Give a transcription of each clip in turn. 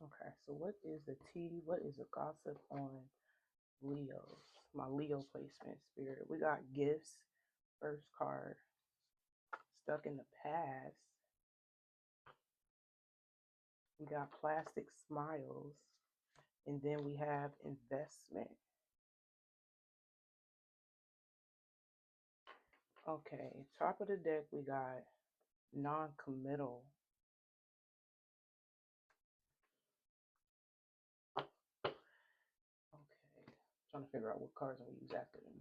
Okay, so what is the tea? What is the gossip on Leos? My Leo placement spirit. We got gifts, first card, stuck in the past. We got plastic smiles, and then we have investment. Okay, top of the deck, we got non committal. Okay, trying to figure out what cards I'm gonna use after them.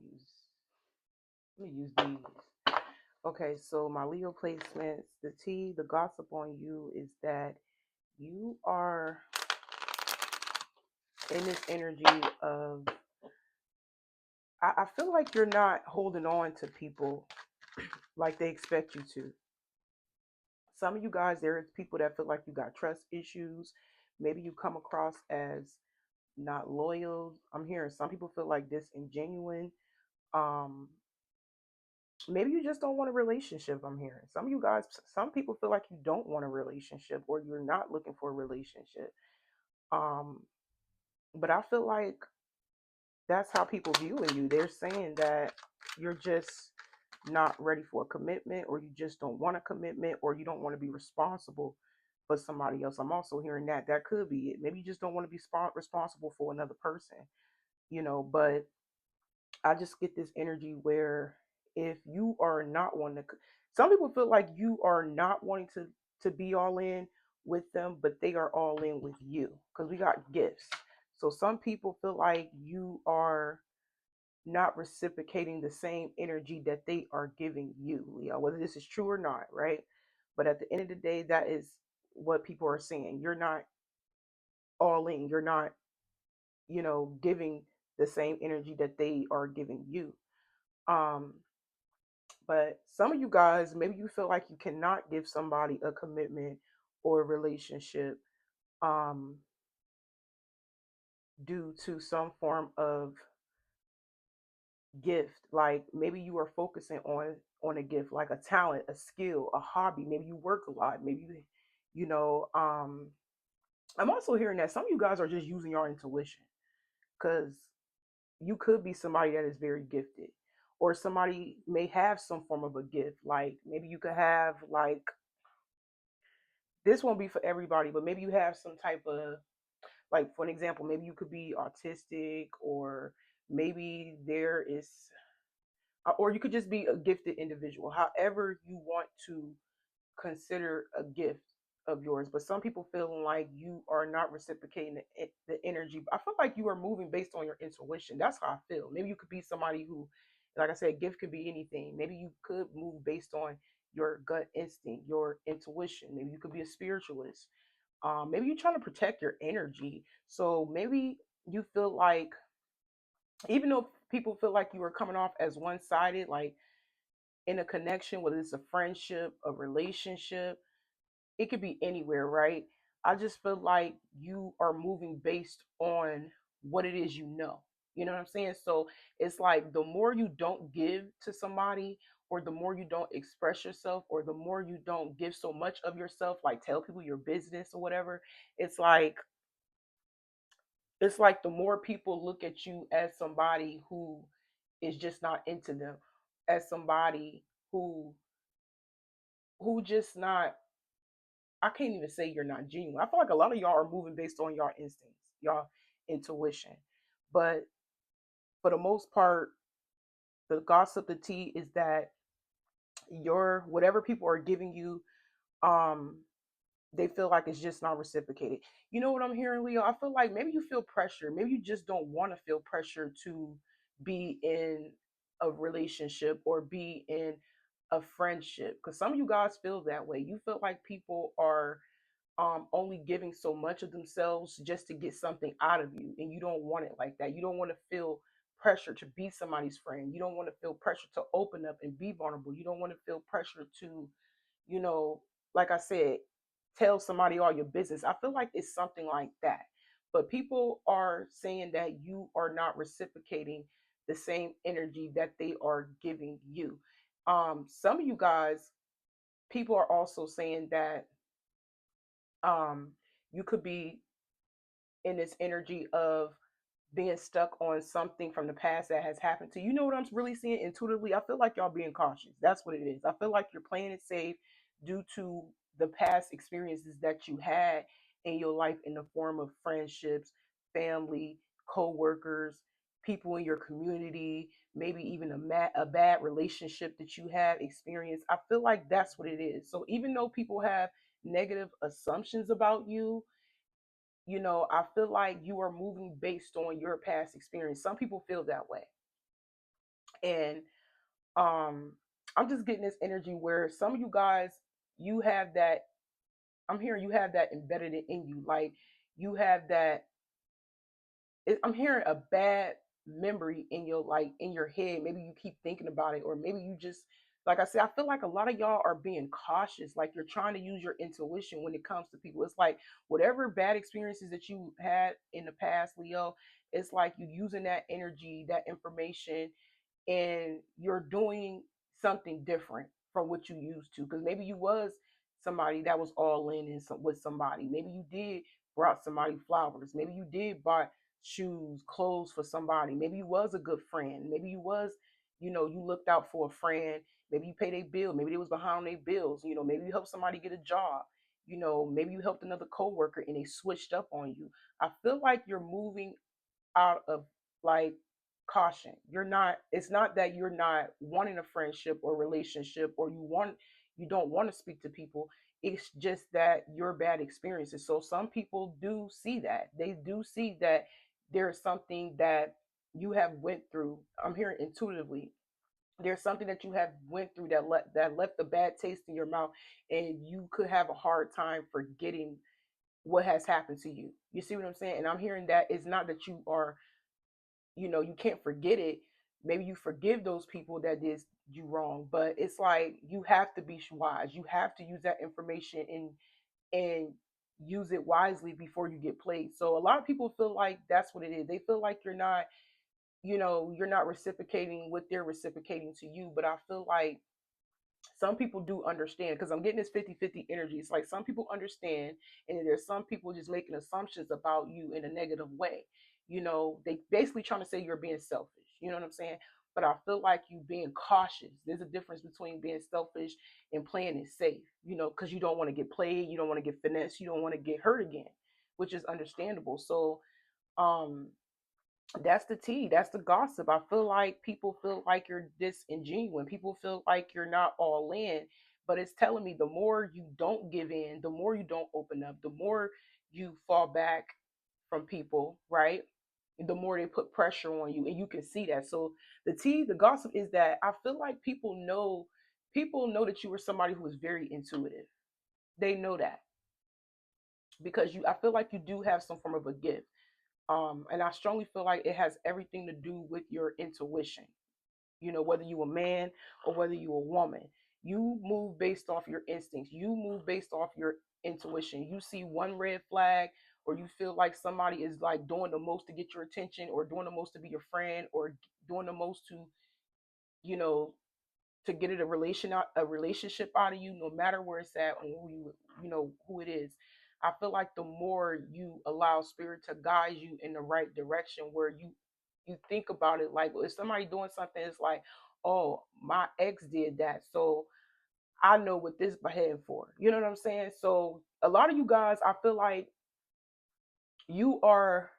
Let me use these. Okay, so my Leo placements, the tea, the gossip on you is that you are in this energy of, I feel like you're not holding on to people like they expect you to. Some of you guys, there is people that feel like you got trust issues. Maybe you come across as not loyal. I'm hearing some people feel like disingenuine. Um, Maybe you just don't want a relationship. I'm hearing some of you guys, some people feel like you don't want a relationship or you're not looking for a relationship. Um, but I feel like that's how people viewing you. They're saying that you're just not ready for a commitment, or you just don't want a commitment, or you don't want to be responsible for somebody else. I'm also hearing that that could be it. Maybe you just don't want to be responsible for another person, but I just get this energy where if you are not wanting to, some people feel like you are not wanting to be all in with them, but they are all in with you because we got gifts. So some people feel like you are not reciprocating the same energy that they are giving you, Leo, whether this is true or not, right? But at the end of the day, that is what people are saying. You're not all in. You're not, giving the same energy that they are giving you. Um, but some of you guys, maybe you feel like you cannot give somebody a commitment or a relationship um, due to some form of gift. Like maybe you are focusing on a gift, like a talent, a skill, a hobby. Maybe you work a lot. Maybe you know. I'm also hearing that some of you guys are just using your intuition because you could be somebody that is very gifted, or somebody may have some form of a gift. Like maybe you could have like, this won't be for everybody, but maybe you have some type of, like for an example, maybe you could be autistic, or maybe there is, or you could just be a gifted individual, however you want to consider a gift of yours. But some people feeling like you are not reciprocating the energy. I feel like you are moving based on your intuition. That's how I feel. Maybe you could be somebody who, like I said, gift could be anything. Maybe you could move based on your gut instinct, your intuition. Maybe you could be a spiritualist. Maybe you're trying to protect your energy. So maybe you feel like, even though people feel like you are coming off as one-sided, like in a connection, whether it's a friendship, a relationship, it could be anywhere, right? I just feel like you are moving based on what it is you know. You know what I'm saying? So it's like the more you don't give to somebody, or the more you don't express yourself, or the more you don't give so much of yourself, like tell people your business or whatever, it's like the more people look at you as somebody who is just not into them, as somebody who just not, I can't even say you're not genuine. I feel like a lot of y'all are moving based on your instincts, y'all intuition. But for the most part, the gossip, the tea is that your whatever people are giving you, um, they feel like it's just not reciprocated. You know what I'm hearing, Leo? I feel like maybe you feel pressure. Maybe you just don't want to feel pressure to be in a relationship or be in a friendship. Because some of you guys feel that way. You feel like people are only giving so much of themselves just to get something out of you, and you don't want it like that. You don't want to feel pressure to be somebody's friend. You don't want to feel pressure to open up and be vulnerable. You don't want to feel pressure to, you know, like I said, tell somebody all your business. I feel like it's something like that. But people are saying that you are not reciprocating the same energy that they are giving you. Some of you guys, people are also saying that um, you could be. in this energy of being stuck on something from the past that has happened to you. You know what I'm really seeing intuitively? I feel like y'all being cautious. That's what it is. I feel like you're playing it safe due to the past experiences that you had in your life in the form of friendships, family, co-workers, people in your community, maybe even a bad relationship that you have experienced. I feel like that's what it is. So even though people have negative assumptions about you, I feel like you are moving based on your past experience. Some people feel that way. And um I'm just getting this energy where some of you guys, you have that, I'm hearing you have that embedded in you. Like you have that, I'm hearing a bad memory in your, like in your head. Maybe you keep thinking about it, or maybe you just, like I said, I feel like a lot of y'all are being cautious. Like you're trying to use your intuition when it comes to people. It's like whatever bad experiences that you had in the past, Leo, it's like you using that energy, that information, and you're doing something different from what you used to, because maybe you was somebody that was all in and with somebody. Maybe you did brought somebody flowers. Maybe you did buy shoes, clothes for somebody. Maybe you was a good friend. Maybe you was, you looked out for a friend. Maybe you paid a bill. Maybe they was behind their bills. Maybe you helped somebody get a job. Maybe you helped another coworker and they switched up on you. I feel like you're moving out of, like, caution. You're not, it's not that you're not wanting a friendship or relationship, or you don't want to speak to people. It's just that your bad experiences. So some people do see that. They do see that there's something that you have went through. I'm hearing intuitively. There's something that you have went through that left a bad taste in your mouth, and you could have a hard time forgetting what has happened to you. You see what I'm saying? And I'm hearing that it's not that you are, you can't forget it. Maybe you forgive those people that did you wrong, but it's like you have to be wise. You have to use that information and use it wisely before you get played. So a lot of people feel like that's what it is. They feel like you're not reciprocating what they're reciprocating to you. But I feel like some people do understand, because I'm getting this 50-50 energy. It's like some people understand, and then there's some people just making assumptions about you in a negative way. They basically trying to say you're being selfish. You know what I'm saying? But I feel like you being cautious. There's a difference between being selfish and playing it safe, because you don't want to get played, you don't want to get finessed, you don't want to get hurt again, which is understandable. So, um, that's the tea. That's the gossip. I feel like people feel like you're disingenuous. People feel like you're not all in. But it's telling me the more you don't give in, the more you don't open up, the more you fall back from people, right? The more they put pressure on you. And you can see that. So the tea, the gossip is that I feel like people know that you were somebody who was very intuitive. They know that because I feel like you do have some form of a gift. And I strongly feel like it has everything to do with your intuition. Whether you a man or whether you a woman, you move based off your instincts. You move based off your intuition. You see one red flag, or you feel like somebody is like doing the most to get your attention, or doing the most to be your friend, or doing the most to, you know, to get it a relationship out of you, no matter where it's at and who it is. I feel like the more you allow spirit to guide you in the right direction, where you think about it, like if somebody doing something, it's like, oh, my ex did that, so I know what this beheading for. You know what I'm saying? So a lot of you guys, I feel like you are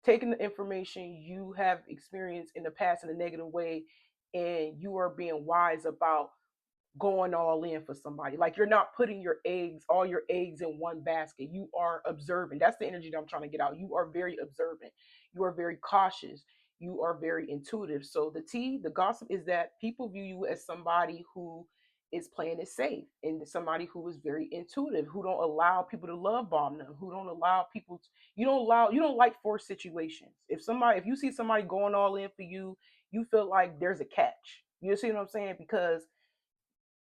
taking the information you have experienced in the past in a negative way, and you are being wise about going all in for somebody. Like you're not putting all your eggs in one basket. You are observant. That's the energy that I'm trying to get out. You are very observant. You are very cautious. You are very intuitive. So the gossip is that people view you as somebody who is playing it safe, and somebody who is very intuitive, who don't allow people to love bomb them, who don't allow people to, you don't like forced situations. If you see somebody going all in for you, you feel like there's a catch. You see what I'm saying? Because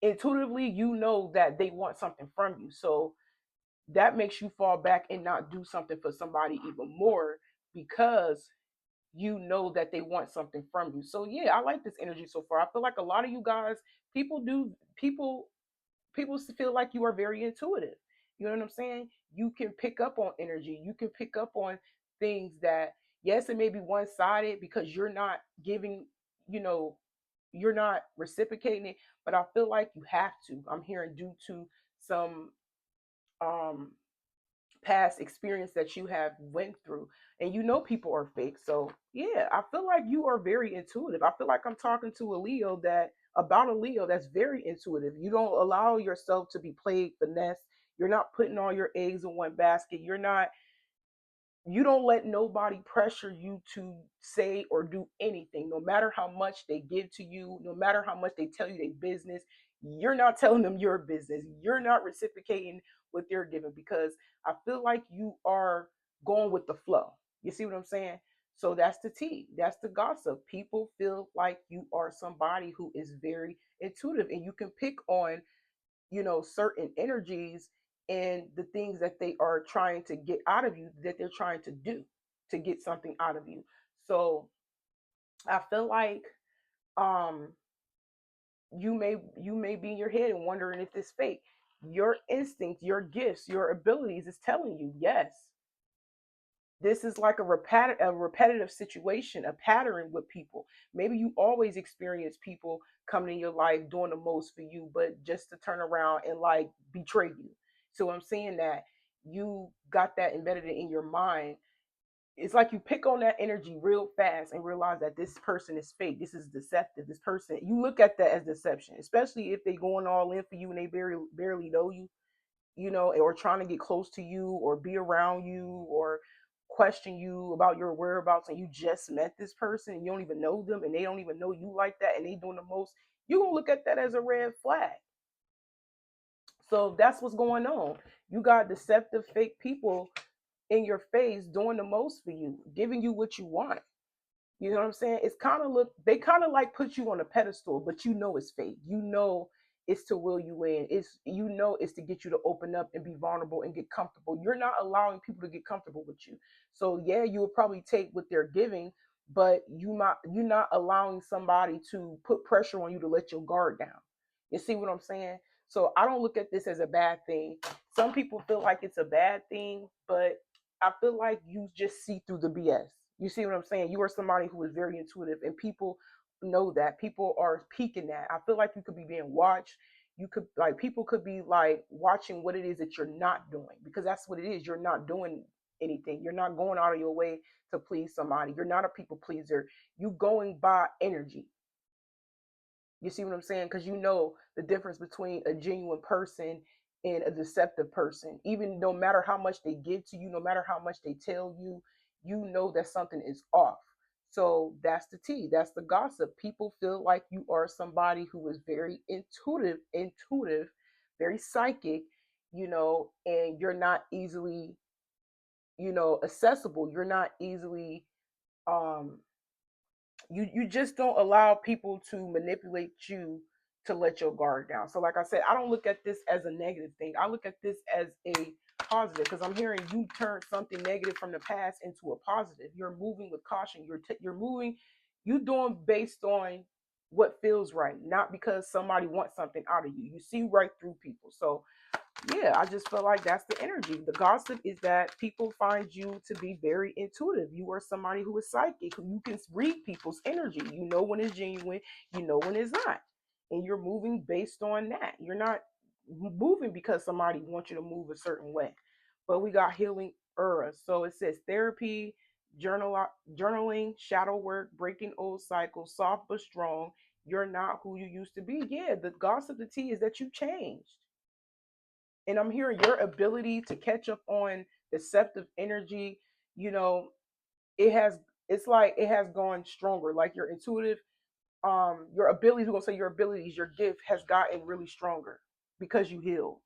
intuitively you know that they want something from you, so that makes you fall back and not do something for somebody even more, because you know that they want something from you. So yeah, I like this energy so far. I feel like a lot of you guys, people feel like you are very intuitive. You know what I'm saying? you can pick up on energy. You can pick up on things that, yes, it may be one sided because you're not giving, you know, you're not reciprocating it, but I feel like you have to. I'm hearing due to some um past experience that you have went through, and you know people are fake. So yeah, I feel like you are very intuitive. I feel like I'm talking to a Leo that about a Leo that's very intuitive. You don't allow yourself to be played, finesse. You're not putting all your eggs in one basket. You don't let nobody pressure you to say or do anything, no matter how much they give to you, no matter how much they tell you their business. You're not telling them your business. You're not reciprocating what they're giving, because I feel like you are going with the flow. You see what I'm saying? So that's the tea. That's the gossip. People feel like you are somebody who is very intuitive, and you can pick on, certain energies and the things that they are trying to get out of you, that they're trying to do to get something out of you. So I feel like um you may be in your head and wondering if it's fake. Your instinct, your gifts, your abilities is telling you yes. This is like a repetitive situation, a pattern with people. Maybe you always experience people coming in your life doing the most for you, but just to turn around and like betray you. So I'm saying that you got that embedded in your mind. It's like you pick on that energy real fast and realize that this person is fake. This is deceptive. This person, you look at that as deception, especially if they going all in for you and they barely know you, or trying to get close to you or be around you or question you about your whereabouts, and you just met this person and you don't even know them and they don't even know you like that, and they doing the most. You're gonna look at that as a red flag. So that's what's going on. You got deceptive fake people in your face doing the most for you, giving you what you want. You know what I'm saying? It's kind of look, they kind of like put you on a pedestal, but you know it's fake. You know it's to will you in. It's to get you to open up and be vulnerable and get comfortable. You're not allowing people to get comfortable with you. So yeah, you will probably take what they're giving, but you're not allowing somebody to put pressure on you to let your guard down. You see what I'm saying? So I don't look at this as a bad thing. Some people feel like it's a bad thing, but I feel like you just see through the BS. You see what I'm saying? You are somebody who is very intuitive, and people know that. People are peeking that. I feel like you could be being watched. You could, like, people could be like watching what it is that you're not doing, because that's what it is. You're not doing anything. You're not going out of your way to please somebody. You're not a people pleaser. You going by energy. You see what I'm saying? Because you know the difference between a genuine person and a deceptive person. Even no matter how much they give to you, no matter how much they tell you, you know that something is off. So that's the tea. That's the gossip. People feel like you are somebody who is very intuitive, very psychic, and you're not easily, accessible. You're not easily um you just don't allow people to manipulate you to let your guard down. So like I said, I don't look at this as a negative thing. I look at this as a positive, because I'm hearing you turn something negative from the past into a positive. You're moving with caution. You're moving, you doing based on what feels right, not because somebody wants something out of you. You see right through people. So yeah, I just feel like that's the energy. The gossip is that people find you to be very intuitive. You are somebody who is psychic, who you can read people's energy. You know when it's genuine, you know when it's not. And you're moving based on that. You're not moving because somebody wants you to move a certain way. But we got healing eras. So it says therapy, journaling, shadow work, breaking old cycles, soft but strong. You're not who you used to be. Yeah, the gossip, the tea is that you changed, and I'm hearing your ability to catch up on deceptive energy, you know, it has it's like it has gone stronger. Like your intuitive, your abilities, we're gonna say your abilities, your gift has gotten really stronger because you healed.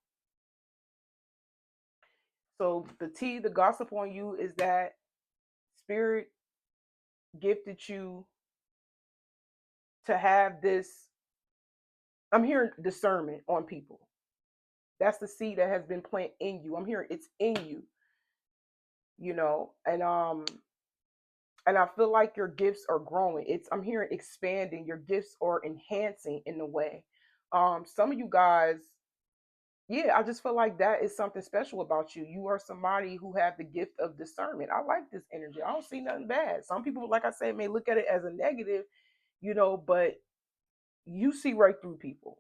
So the gossip on you is that spirit gifted you to have this. I'm hearing discernment on people. That's the seed that has been planted in you. I'm hearing it's in you, and I feel like your gifts are growing. I'm hearing expanding. Your gifts are enhancing in a way. Some of you guys, Yeah, I just feel like that is something special about you. You are somebody who have the gift of discernment. I like this energy. I don't see nothing bad. Some people, like I said, may look at it as a negative, but you see right through people.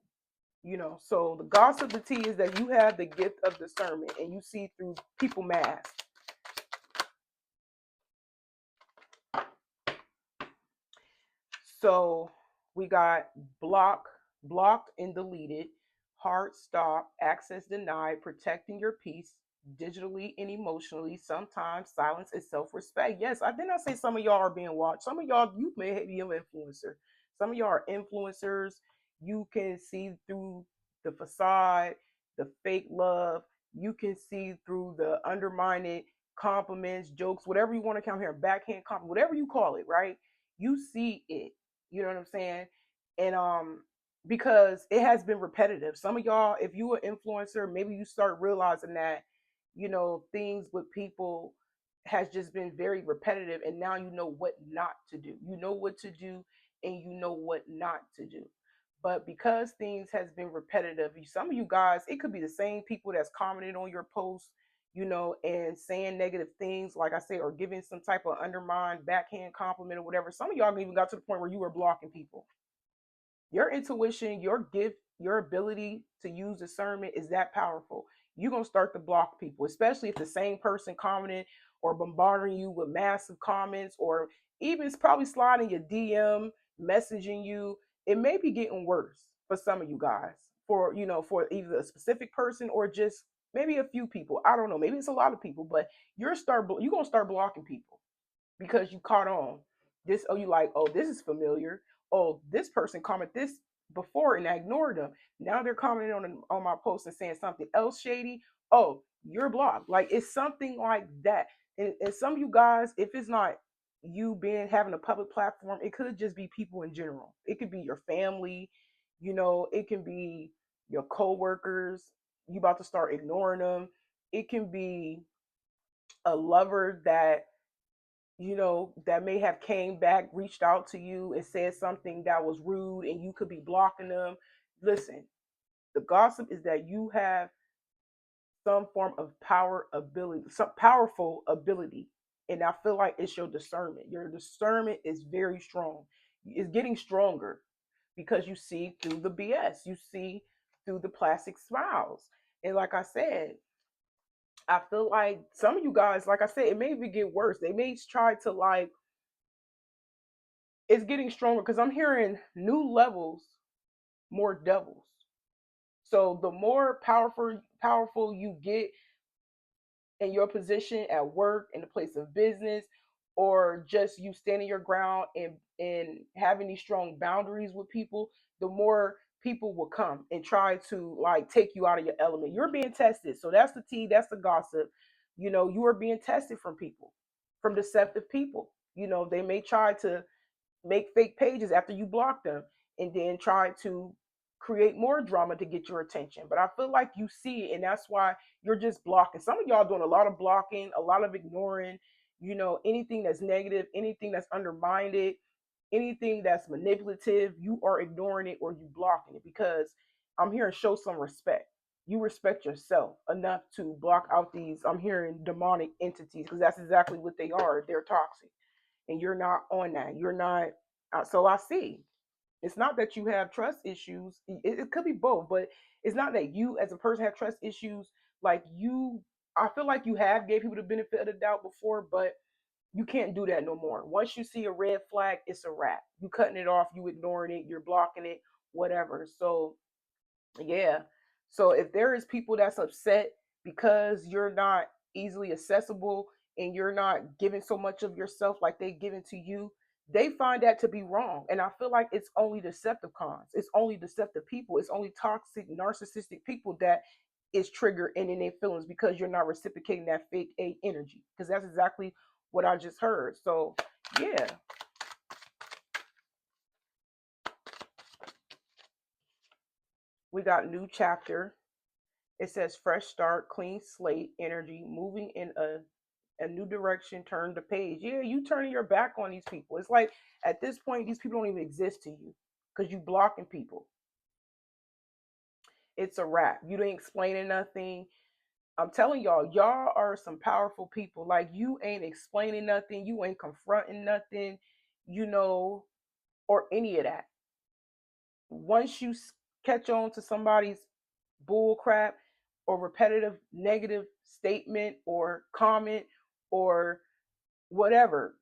So the gossip, the tea is that you have the gift of discernment and you see through people masks. So we got blocked and deleted, hard stop, access denied, protecting your peace digitally and emotionally. Sometimes silence is self-respect. Yes, I did not say some of y'all are being watched. Some of y'all, you may be an influencer. Some of y'all are influencers. You can see through the facade, the fake love. You can see through the undermining compliments, jokes, whatever you want to count here, backhand compliment, whatever you call it, right? You see it. You know what I'm saying? And because it has been repetitive. Some of y'all, if you are an influencer, maybe you start realizing that, things with people has just been very repetitive and now you know what not to do. You know what to do and you know what not to do. But because things has been repetitive, some of you guys, it could be the same people that's commented on your posts, and saying negative things, like I said, or giving some type of undermined backhand compliment or whatever. Some of y'all even got to the point where you were blocking people. Your intuition, your gift, your ability to use discernment is that powerful. You're going to start to block people, especially if the same person commented or bombarding you with massive comments, or even probably sliding your DM, messaging you. It may be getting worse for some of you guys, for either a specific person or just maybe a few people. I don't know. Maybe it's a lot of people, but you're going to start blocking people because you caught on. You like, oh, this is familiar. Oh, this person commented this before and I ignored them. Now they're commenting on my post and saying something else shady. Oh, you're blocked. Like, it's something like that. And some of you guys, if it's not you being having a public platform, it could just be people in general. It could be your family, it can be your coworkers. You about to start ignoring them. It can be a lover that may have came back, reached out to you and said something that was rude and you could be blocking them. Listen, the gossip is that you have some form of some powerful ability. And I feel like it's your discernment. Your discernment is very strong. It's getting stronger because you see through the BS. You see through the plastic smiles. And like I said, I feel like some of you guys, like I said, it may even get worse. They may try to like it's getting stronger because I'm hearing new levels, more devils. So the more powerful you get in your position at work, in the place of business, or just you standing your ground and having these strong boundaries with people, the more people will come and try to like take you out of your element. You're being tested. So that's the tea, that's the gossip. You are being tested from people, from deceptive people. They may try to make fake pages after you block them and then try to create more drama to get your attention. But I feel like you see it, and that's why you're just blocking. Some of y'all doing a lot of blocking, a lot of ignoring, anything that's negative, anything that's undermined, anything that's manipulative, you are ignoring it or you blocking it because I'm here to show some respect. You respect yourself enough to block out these, I'm hearing demonic entities, because that's exactly what they are. They're toxic and you're not on that. You're not. So I see. It's not that you have trust issues. It could be both, but it's not that you as a person have trust issues. Like you, I feel like you have gave people the benefit of the doubt before, but you can't do that no more. Once you see a red flag, it's a wrap. You cutting it off, you ignoring it, you're blocking it, whatever. So yeah. So if there is people that's upset because you're not easily accessible and you're not giving so much of yourself like they giving to you, they find that to be wrong. And I feel like it's only Decepticons. It's only deceptive people. It's only toxic, narcissistic people that is triggered and in their feelings because you're not reciprocating that fake A energy. Because that's exactly what I just heard. So yeah. We got new chapter. It says fresh start, clean slate, energy, moving in a new direction, turn the page. Yeah, you turning your back on these people. It's like at this point, these people don't even exist to you because you blocking people. It's a wrap. You ain't explaining nothing. I'm telling y'all, y'all are some powerful people. Like, you ain't explaining nothing, you ain't confronting nothing, you know, or any of that. Once you catch on to somebody's bull crap or repetitive negative statement or comment or whatever,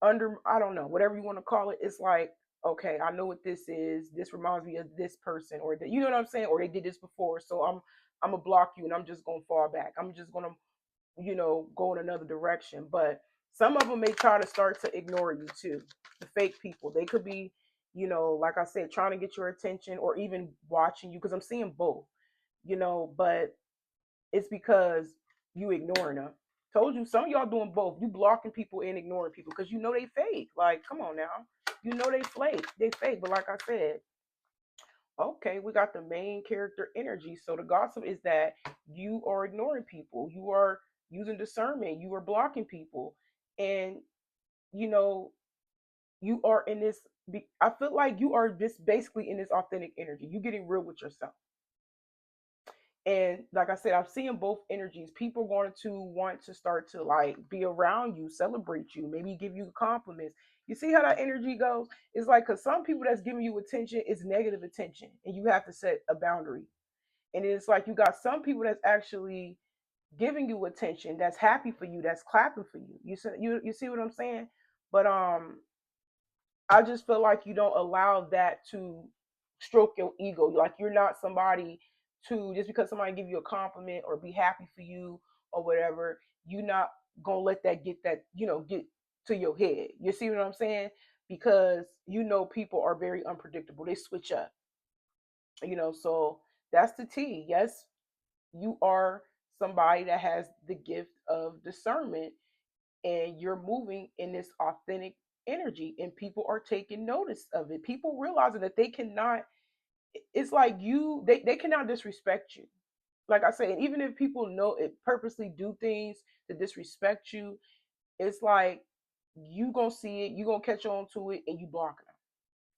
under, I don't know, whatever you want to call it, it's like, okay, I know what this is. This reminds me of this person, or that, you know what I'm saying, or they did this before, so I'm gonna block you and I'm just gonna fall back. I'm just gonna, go in another direction. But some of them may try to start to ignore you too. The fake people, they could be, like I said, trying to get your attention or even watching you, because I'm seeing both, but it's because you ignoring them. Told you, some of y'all doing both. You blocking people and ignoring people because you know they fake. Like, come on now. You know they fake. They fake. But like I said, okay, we got the main character energy. So the gossip is that you are ignoring people. You are using discernment. You are blocking people. And, you know, you are in this. I feel like you are just basically in this authentic energy. You getting real with yourself. And like I said, I'm seeing both energies. People are going to want to start to like be around you, celebrate you, maybe give you compliments. You see how that energy goes? It's like, because some people that's giving you attention is negative attention, and you have to set a boundary. And it's like you got some people that's actually giving you attention, that's happy for you, that's clapping for you. You see what I'm saying? But I just feel like you don't allow that to stroke your ego. Like, you're not somebody to, just because somebody give you a compliment or be happy for you or whatever, you're not gonna let that get to your head. You see what I'm saying? Because people are very unpredictable. They switch up. So that's the T. Yes, you are somebody that has the gift of discernment, and you're moving in this authentic energy, and people are taking notice of it. People realizing that they cannot, it's like they cannot disrespect you. Like I say, and even if people know it, purposely do things to disrespect you, it's like you gonna see it, you gonna catch on to it, and you blocking them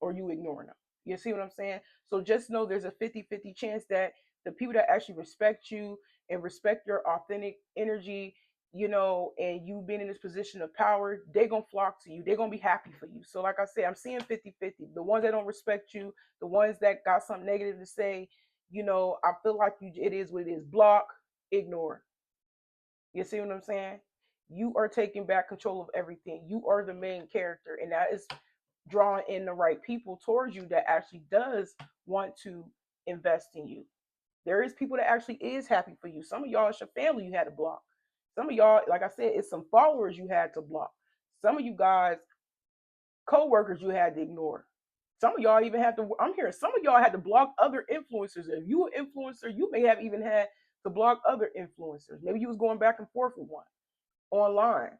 or you ignoring them. You see what I'm saying? So just know there's a 50-50 chance that the people that actually respect you and respect your authentic energy, and you being in this position of power, they're going to flock to you. They're going to be happy for you. So like I said, I'm seeing 50-50. The ones that don't respect you, the ones that got something negative to say, I feel like it is what it is. Block, ignore. You see what I'm saying? You are taking back control of everything. You are the main character, and that is drawing in the right people towards you that actually does want to invest in you. There is people that actually is happy for you. Some of y'all, it's your family you had to block. Some of y'all, like I said, it's some followers you had to block. Some of you guys, co-workers you had to ignore. Some of y'all even had to, I'm hearing some of y'all had to block other influencers. If you were an influencer, you may have even had to block other influencers. Maybe you was going back and forth with one online,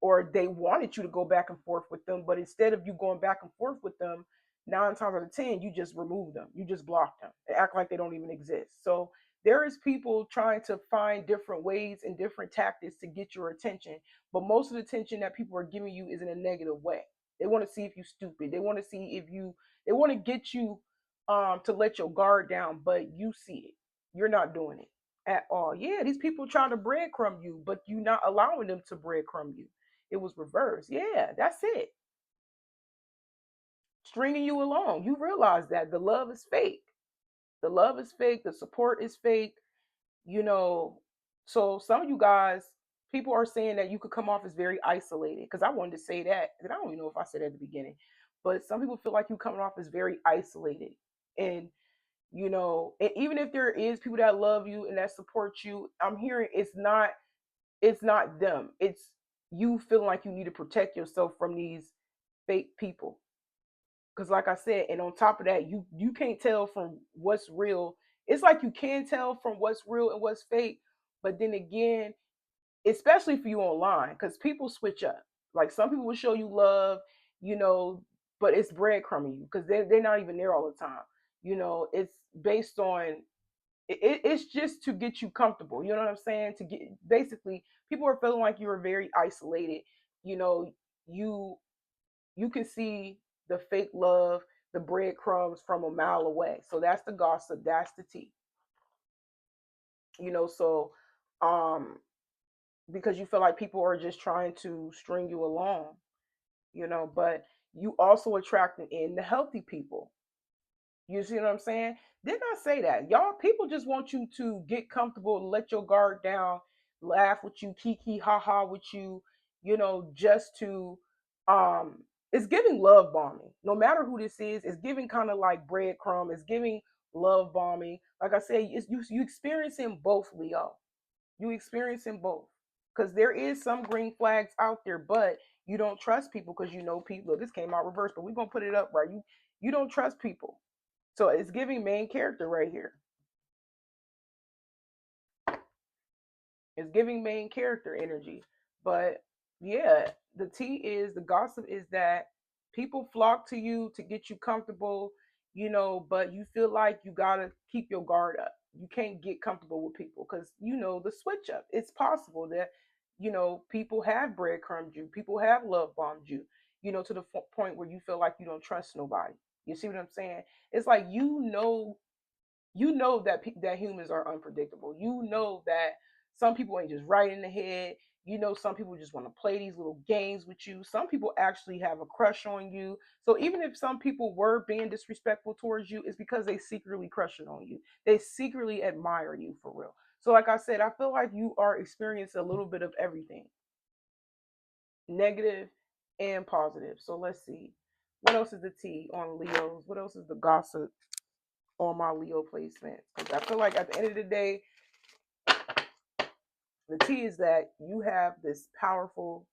or they wanted you to go back and forth with them, but instead of you going back and forth with them, 9 times out of 10 you just remove them, you just block them and act like they don't even exist. So there is people trying to find different ways and different tactics to get your attention, but most of the attention that people are giving you is in a negative way. They want to see if you stupid, they want to see if you, they want to get you to let your guard down, but you see it, you're not doing it at all. Yeah, these people trying to breadcrumb you, but you not allowing them to breadcrumb you. It was reversed. Yeah, that's it. Stringing you along. You realize that the love is fake. The love is fake. The support is fake. You know, so some of you guys, people are saying that you could come off as very isolated. Because I wanted to say that, and I don't even know if I said it at the beginning, but some people feel like you coming off as very isolated. And and even if there is people that love you and that support you, I'm hearing it's not them. It's you feeling like you need to protect yourself from these fake people. Because like I said, and on top of that, you can't tell from what's real. It's like you can tell from what's real and what's fake, but then again, especially for you online, because people switch up. Like, some people will show you love, you know, but it's breadcrumbing you because they're not even there all the time. It's based on it's just to get you comfortable. You know what I'm saying? To get, basically, people are feeling like you are very isolated. You know, you you can see the fake love, the breadcrumbs from a mile away. So that's the gossip. That's the tea. So um because you feel like people are just trying to string you along, but you also attracting in the healthy people. You see what I'm saying? Didn't I say that? Y'all, people just want you to get comfortable, let your guard down, laugh with you, kiki, ha ha with you, just to, it's giving love bombing. No matter who this is, it's giving kind of like breadcrumb, it's giving love bombing. Like I say, you experiencing both, Leo. You experiencing both. Because there is some green flags out there, but you don't trust people because you know people. Look, this came out reverse, but we're gonna put it up right. You don't trust people. So it's giving main character right here. It's giving main character energy. But yeah, the gossip is that people flock to you to get you comfortable, but you feel like you gotta keep your guard up. You can't get comfortable with people because the switch up. It's possible that people have breadcrumbed you, people have love bombed you, to the point where you feel like you don't trust nobody. You see what I'm saying? It's like that that humans are unpredictable. That some people ain't just right in the head. Some people just want to play these little games with you. Some people actually have a crush on you. So even if some people were being disrespectful towards you, it's because they secretly crushing on you. They secretly admire you for real. So like I said, I feel like you are experiencing a little bit of everything, negative and positive. So let's see. What else is the tea on Leos? What else is the gossip on my Leo placement? Because I feel like at the end of the day, the tea is that you have this powerful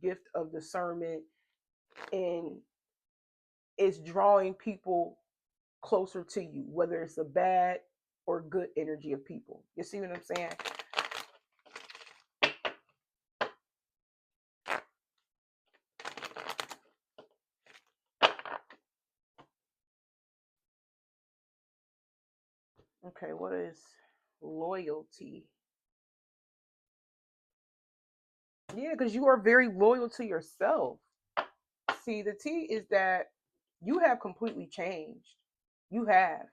gift of discernment, and it's drawing people closer to you, whether it's a bad or good energy of people. You see what I'm saying? Okay, what is loyalty? Yeah, because you are very loyal to yourself. See, the tea is that you have completely changed. You have.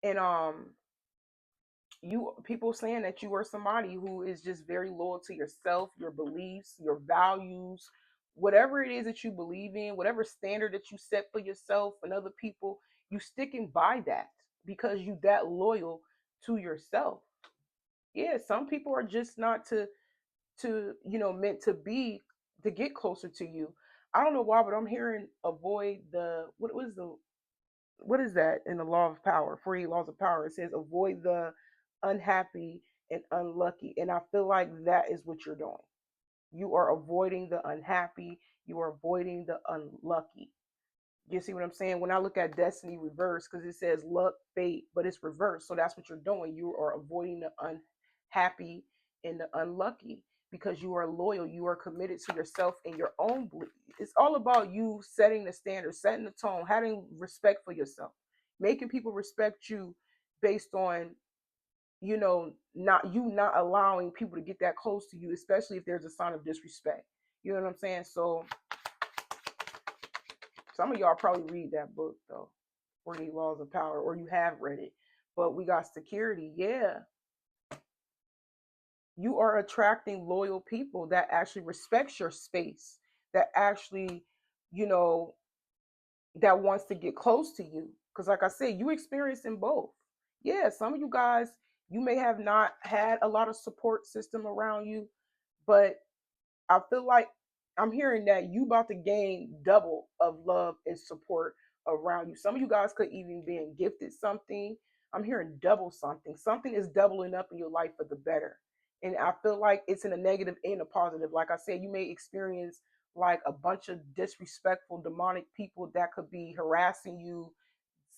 And you people saying that you are somebody who is just very loyal to yourself, your beliefs, your values, whatever it is that you believe in, whatever standard that you set for yourself and other people, you sticking by that because you that loyal to yourself. Yeah, some people are just not meant to be to get closer to you. I don't know why, but I'm hearing avoid the what is that in the law of power, 40 laws of power? It says avoid the unhappy and unlucky. And I feel like that is what you're doing. You are avoiding the unhappy, you are avoiding the unlucky. You see what I'm saying? When I look at destiny reverse, because it says luck, fate, but it's reversed. So that's what you're doing. You are avoiding the unhappy and the unlucky because you are loyal. You are committed to yourself and your own belief. It's all about you setting the standard, setting the tone, having respect for yourself, making people respect you based on not allowing people to get that close to you, especially if there's a sign of disrespect. You know what I'm saying? So some of y'all probably read that book though, 40 Laws of Power, or you have read it. But we got security. Yeah. You are attracting loyal people that actually respects your space, that actually, you know, that wants to get close to you. Because like I said, you experiencing both. Yeah, some of you guys, you may have not had a lot of support system around you, but I feel like I'm hearing that you about to gain double of love and support around you. Some of you guys could even be gifted something. I'm hearing double something. Something is doubling up in your life for the better. And I feel like it's in a negative and a positive. Like I said, you may experience like a bunch of disrespectful demonic people that could be harassing you,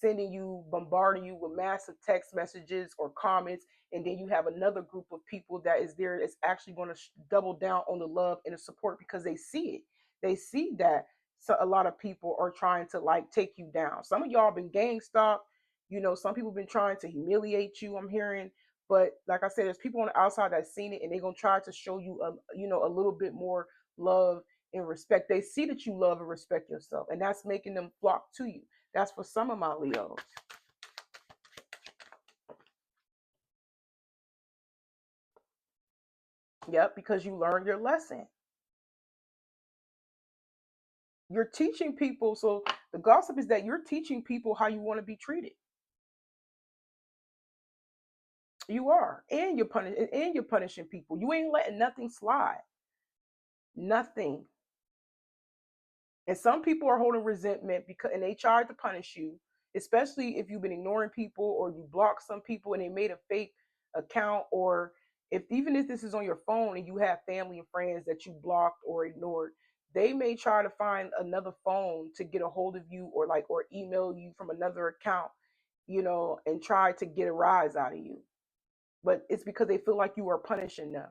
sending you, bombarding you with massive text messages or comments. And then you have another group of people that is there that's actually going to double down on the love and the support because they see it. They see that a lot of people are trying to like take you down. Some of y'all been gang stalked. Some people been trying to humiliate you. I'm hearing, but like I said, there's people on the outside that seen it and they're gonna try to show you a little bit more love and respect. They see that you love and respect yourself, and that's making them flock to you. That's for some of my Leos. Yep, because you learned your lesson. You're teaching people. So the gossip is that you're teaching people how you want to be treated. You are, and you're punishing people. You ain't letting nothing slide. Nothing. And some people are holding resentment because and they tried to punish you, especially if you've been ignoring people or you block some people and they made a fake account, or if even if this is on your phone and you have family and friends that you blocked or ignored, they may try to find another phone to get a hold of you, or email you from another account, and try to get a rise out of you. But it's because they feel like you are punishing them.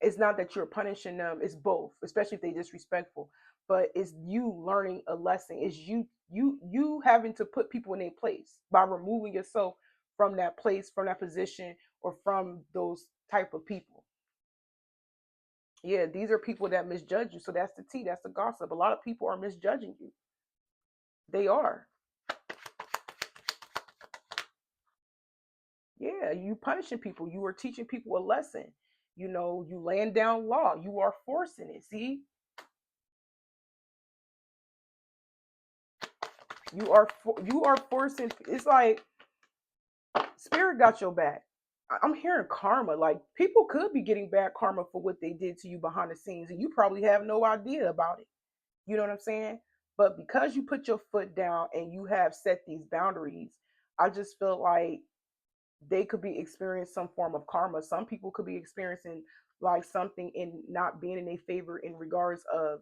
It's not that you're punishing them, it's both, especially if they disrespectful. But it's you learning a lesson. It's you having to put people in their place by removing yourself from that place, from that position, or from those type of people. Yeah, these are people that misjudge you. So that's the tea, that's the gossip. A lot of people are misjudging you. They are. Yeah, you punishing people. You are teaching people a lesson. You laying down law. You are forcing it. See, you are forcing. It's like spirit got your back. I'm hearing karma. Like people could be getting bad karma for what they did to you behind the scenes, and you probably have no idea about it. You know what I'm saying? But because you put your foot down and you have set these boundaries, I just feel like they could be experiencing some form of karma. Some people could be experiencing like something in not being in their favor in regards of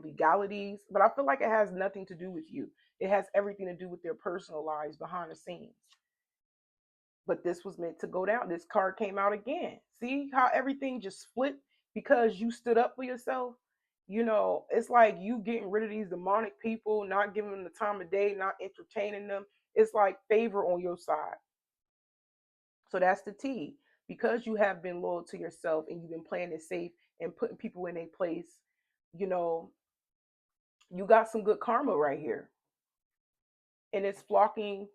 legalities. But I feel like it has nothing to do with you. It has everything to do with their personal lives behind the scenes. But this was meant to go down. This card came out again. See how everything just flipped because you stood up for yourself? It's like you getting rid of these demonic people, not giving them the time of day, not entertaining them. It's like favor on your side. So that's the T. Because you have been loyal to yourself and you've been playing it safe and putting people in a place, you know, you got some good karma right here. And it's flocking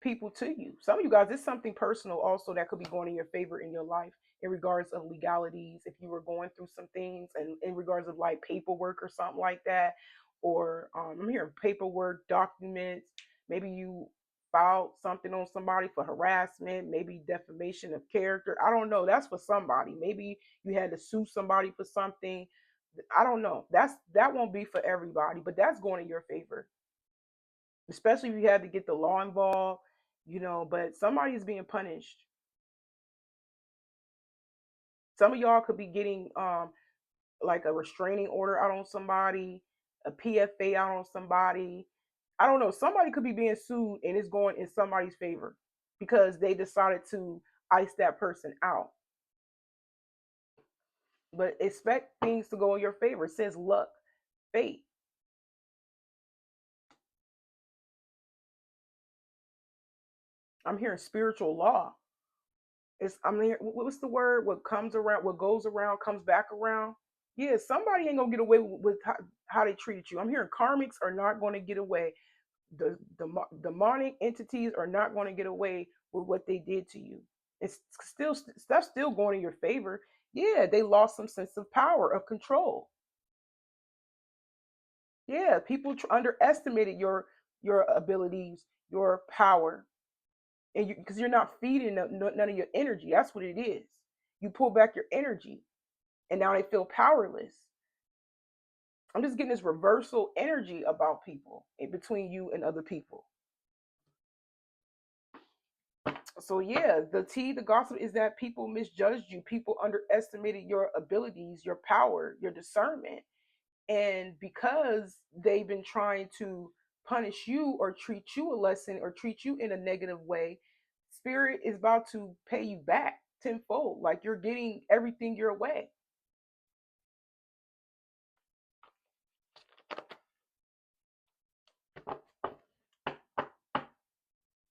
people to you. Some of you guys, it's something personal also that could be going in your favor in your life in regards of legalities. If you were going through some things and in regards of like paperwork or something like that, or I'm hearing paperwork, documents. Maybe you filed something on somebody for harassment, maybe defamation of character. I don't know. That's for somebody. Maybe you had to sue somebody for something. I don't know. That won't be for everybody, but that's going in your favor, especially if you had to get the law involved, but somebody is being punished. Some of y'all could be getting like a restraining order out on somebody, a PFA out on somebody. I don't know. Somebody could be being sued and it's going in somebody's favor because they decided to ice that person out. But expect things to go in your favor. It says luck, fate. I'm hearing spiritual law. I'm here. What's the word? What comes around, what goes around, comes back around. Yeah, somebody ain't gonna get away with how they treated you. I'm hearing karmics are not going to get away. The demonic entities are not going to get away with what they did to you. It's still stuff's still going in your favor. Yeah, they lost some sense of power, of control. Yeah, people underestimated your abilities, your power, and because you're not feeding none of your energy. That's what it is. You pull back your energy, and now they feel powerless. I'm just getting this reversal energy about people in between you and other people. So yeah, the gossip is that people misjudged you. People underestimated your abilities, your power, your discernment. And because they've been trying to punish you or treat you a lesson or treat you in a negative way, spirit is about to pay you back tenfold. Like you're getting everything your way.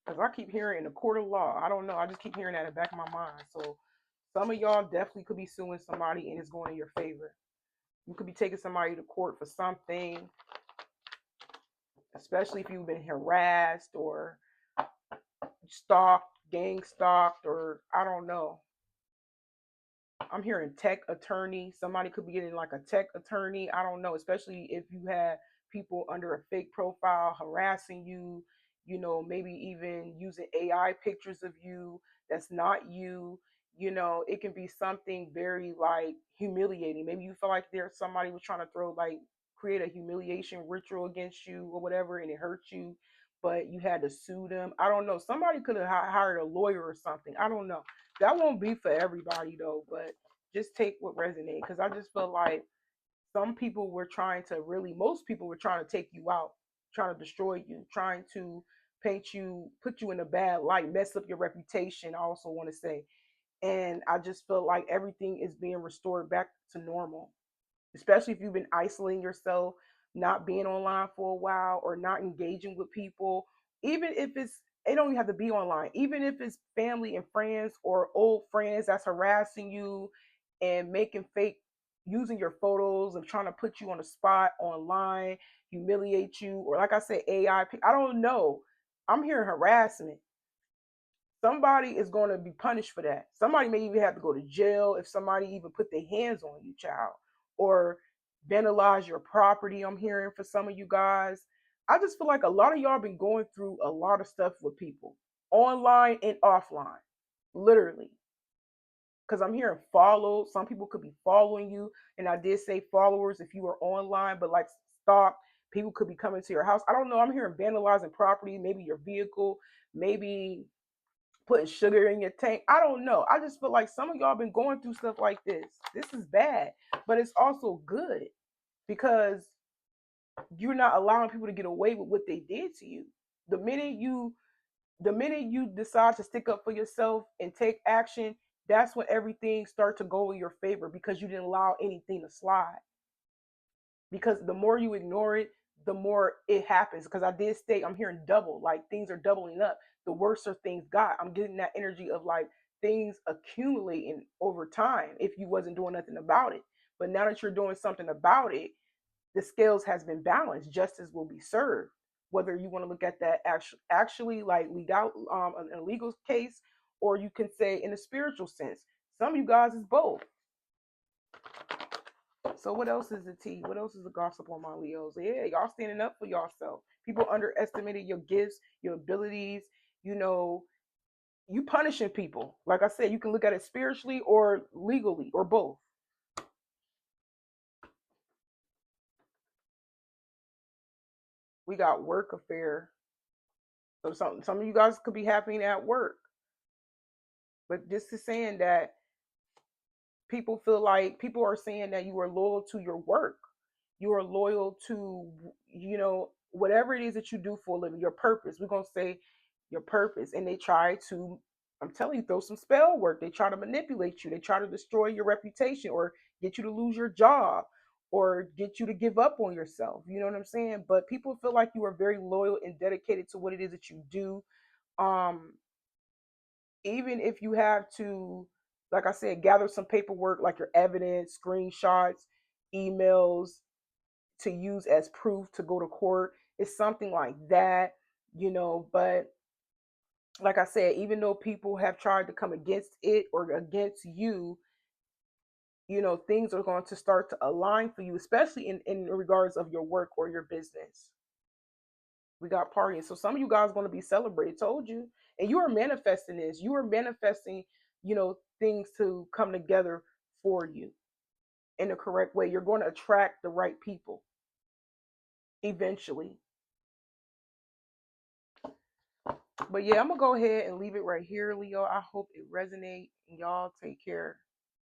Because I keep hearing in the court of law. I don't know. I just keep hearing that in the back of my mind. So some of y'all definitely could be suing somebody and it's going in your favor. You could be taking somebody to court for something, especially if you've been harassed or stalked, gang stalked, or I don't know. I'm hearing tech attorney. Somebody could be getting like a tech attorney. I don't know, especially if you had people under a fake profile harassing you, maybe even using AI pictures of you that's not you. It can be something very like humiliating. Maybe you feel like there's somebody was trying to throw like create a humiliation ritual against you or whatever and it hurt you, but you had to sue them. I don't know. Somebody could have hired a lawyer or something. I don't know. That won't be for everybody though, but just take what resonates, because I just feel like most people were trying to take you out, trying to destroy you, trying to put you in a bad light, mess up your reputation. I also want to say, and I just feel like everything is being restored back to normal, especially if you've been isolating yourself, not being online for a while, or not engaging with people. Even if it don't even have to be online. Even if it's family and friends or old friends that's harassing you and making fake, using your photos and trying to put you on the spot online, humiliate you, or like I said, AI. I don't know. I'm hearing harassment. Somebody is going to be punished for that. Somebody may even have to go to jail if somebody even put their hands on you, child, or vandalize your property. I'm hearing for some of you guys. I just feel like a lot of y'all been going through a lot of stuff with people, online and offline, literally. Because I'm hearing follow. Some people could be following you, and I did say followers if you are online, but like stalk. People could be coming to your house. I don't know. I'm hearing vandalizing property, maybe your vehicle, maybe putting sugar in your tank. I don't know. I just feel like some of y'all been going through stuff like this. This is bad, but it's also good because you're not allowing people to get away with what they did to you. The minute you the minute you decide to stick up for yourself and take action, that's when everything starts to go in your favor because you didn't allow anything to slide. Because the more you ignore it, the more it happens. Because I did state I'm hearing double, like things are doubling up. The worse things got. I'm getting that energy of like things accumulating over time if you wasn't doing nothing about it. But now that you're doing something about it, the scales has been balanced. Justice will be served. Whether you want to look at that actually like legal, an illegal case, or you can say in a spiritual sense. Some of you guys is both. So what else is the tea? What else is the gossip on my Leos? Yeah, y'all standing up for yourself. People underestimated your gifts, your abilities. You know, you punishing people. Like I said, you can look at it spiritually or legally or both. We got work affair. So some of you guys could be happening at work. But this is saying that people are saying that you are loyal to your work. You are loyal to, whatever it is that you do for a living, your purpose. We're going to say your purpose. And they try to, I'm telling you, throw some spell work. They try to manipulate you. They try to destroy your reputation or get you to lose your job or get you to give up on yourself. You know what I'm saying? But people feel like you are very loyal and dedicated to what it is that you do. Um, Even if you have to, like I said, gather some paperwork like your evidence, screenshots, emails to use as proof to go to court. It's something like that. But like I said, even though people have tried to come against it or against you, things are going to start to align for you, especially in regards of your work or your business. We got partying. So some of you guys are going to be celebrated. Told you. And you are manifesting this. You are manifesting, things to come together for you in the correct way. You're going to attract the right people eventually. But yeah, I'm gonna go ahead and leave it right here, Leo. I hope it resonates. Y'all take care.